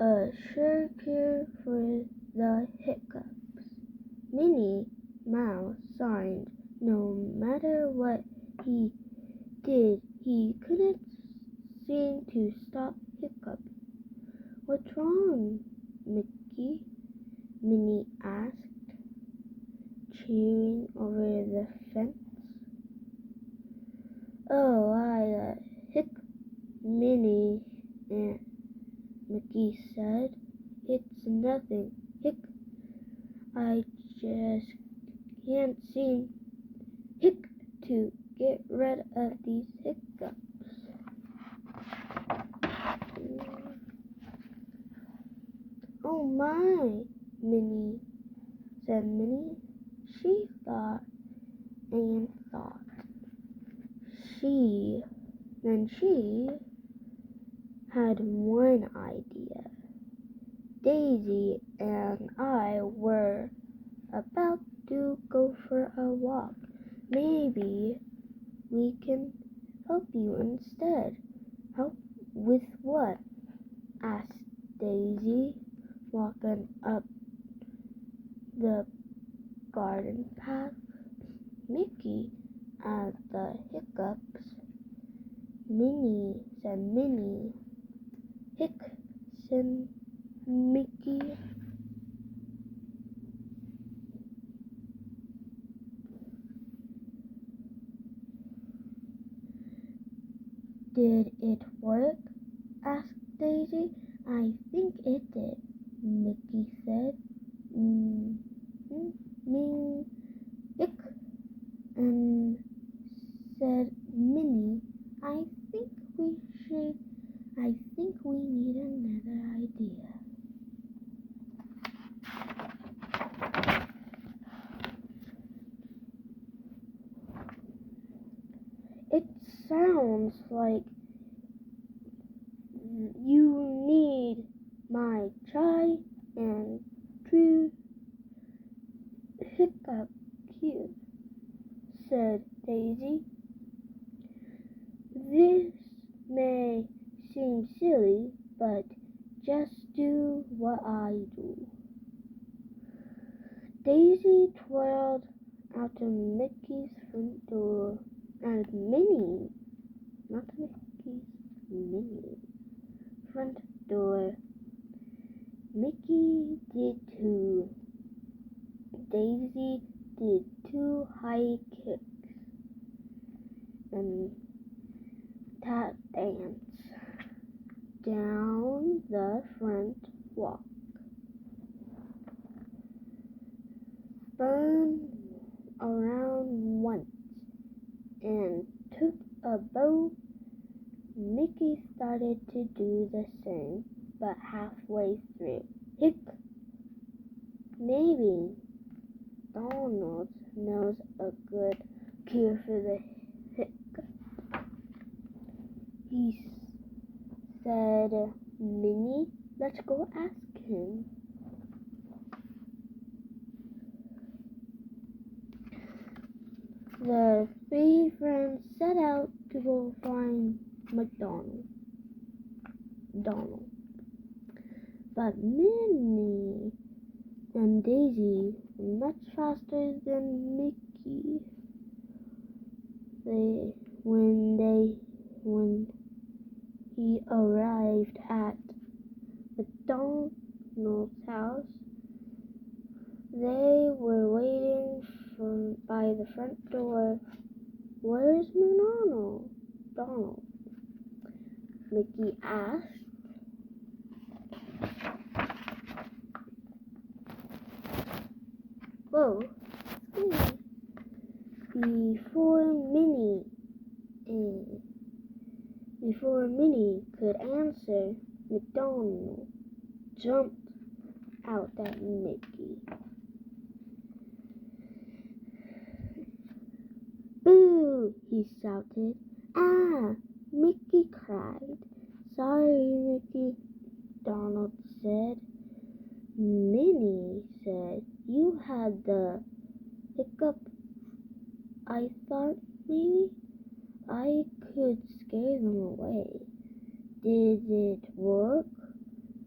A sure cure for the hiccups. Minnie Mouse sighed. No matter what he did, he couldn't seem to stop Hiccup. What's wrong, Mickey? Minnie asked, peering over the fence. Oh, Hick, Minnie, and Mickey said. It's nothing, Hick. I just can't seem, Hick, to get rid of these hiccups. Oh my, Minnie, said Minnie. She thought and thought. Then she had one idea. Daisy and I were about to go for a walk. Maybe we can help you instead. Help with what? Asked Daisy, walking up the garden path. Mickey at the hiccups. Minnie, said Minnie. Hick, said Mickey. Did it work? Asked Daisy. I think it did, Mickey said. Hick, and said Minnie. I think we need another idea. It sounds like you need my try and true hiccup cue, said Daisy. This may seem silly, but just do what I do. Daisy twirled out of Mickey's front door, and Minnie, not Mickey's, Minnie, front door. Mickey did too. Daisy did 2 high kicks and tap dance down the front walk. Spun around once and took a bow. Mickey started to do the same, but halfway through, Hick, maybe Donald knows a good cure for the hiccup, he said. Minnie, let's go ask him. The 3 friends set out to go find Donald. But Minnie and Daisy were much faster than Mickey. When he arrived at McDonald's house, they were waiting by the front door. Where's Donald? Mickey asked. Whoa, Before Minnie could answer, McDonald jumped out at Mickey. Boo! He shouted. Ah! Mickey cried. Sorry, Mickey, Donald said. Minnie said, you had the hiccup. I thought maybe I could scare them away. Did it work?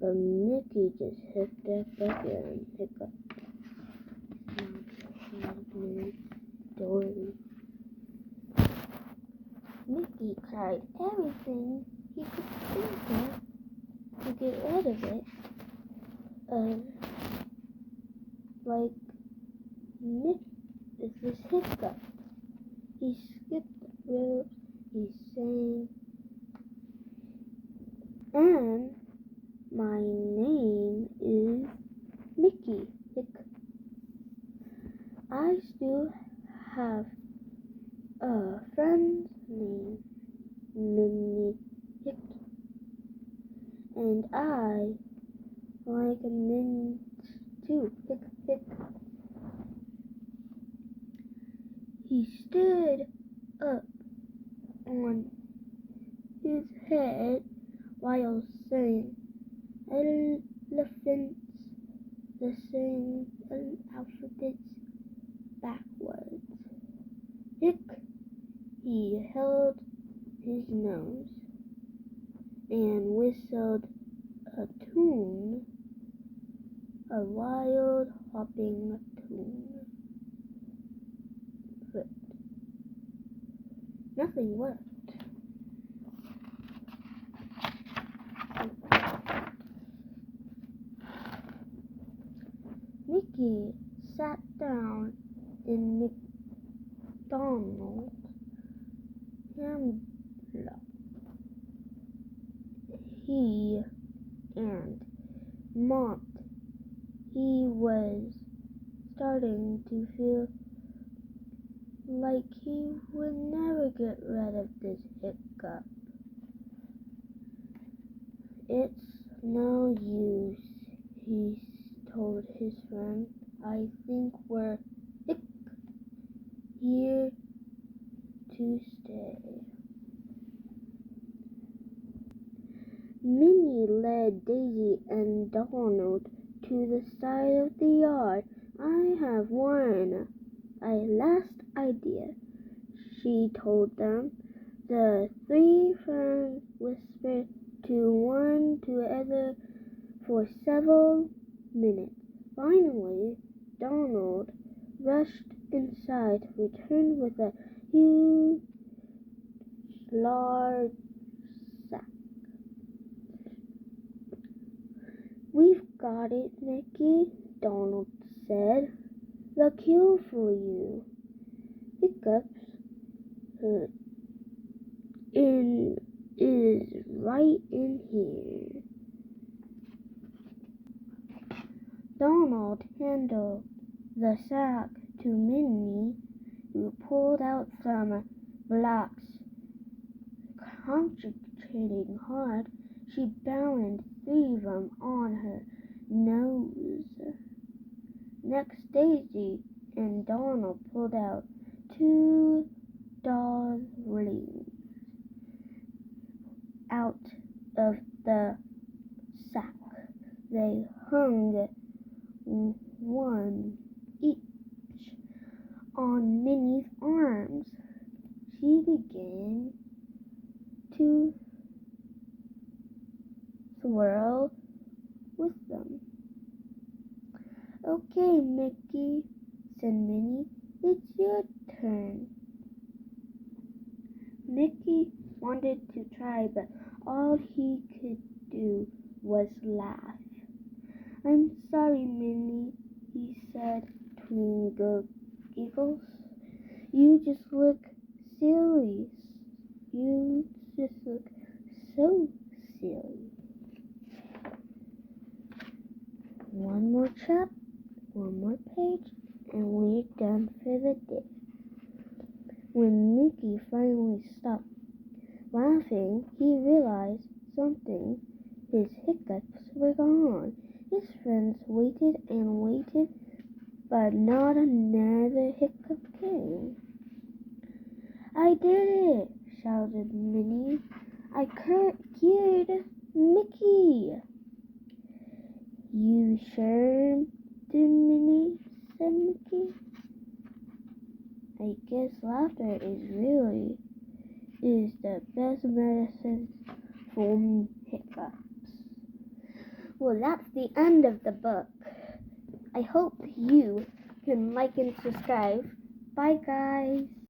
but Mickey just hiccuped again. Hiccup. Dory. Mickey tried everything he could think of to get rid of it. Like this hiccup. He skipped ropes, he sang, and my name is Mickey. I still have a friend named Minnie Hick, and I like mint too. Hick. He stood up on his head while saying elephants, the same alphabets backwards. He held his nose and whistled a tune, a wild hopping tune. But nothing worked. Mickey sat down in McDonald's hamlet. He and mopped. He was starting to feel like he would never get rid of this hiccup. It's no use, he told his friend. I think we're here to stay. Minnie led Daisy and Donald to the side of the yard. I have a last idea, she told them. The three friends whispered to one to the other for several minutes. Finally, Donald rushed inside, returned with a huge, large sack. We've got it, Mickey, Donald said. The cure for you. Hiccups is right in here. Donald handed the sack to Minnie, who pulled out some blocks. Concentrating hard, she balanced 3 of them on her nose. Next, Daisy and Donald pulled out 2 doll rings out of the sack. They hung one each on Minnie's arms. She began to swirl with them. Okay, Mickey, said Minnie, it's your turn. Mickey wanted to try, but all he could do was laugh. I'm sorry, Minnie, he said between giggles. You just look silly. You just look so silly. One more chapter, one more page, and we're done for the day. When Mickey finally stopped laughing, he realized something. His hiccups were gone. His friends waited and waited, but not another hiccup came. I did it, shouted Minnie. I cured Mickey. You sure did, Minnie, said Mickey. I guess laughter is the best medicine for hiccups. Well, that's the end of the book. I hope you can like and subscribe. Bye, guys.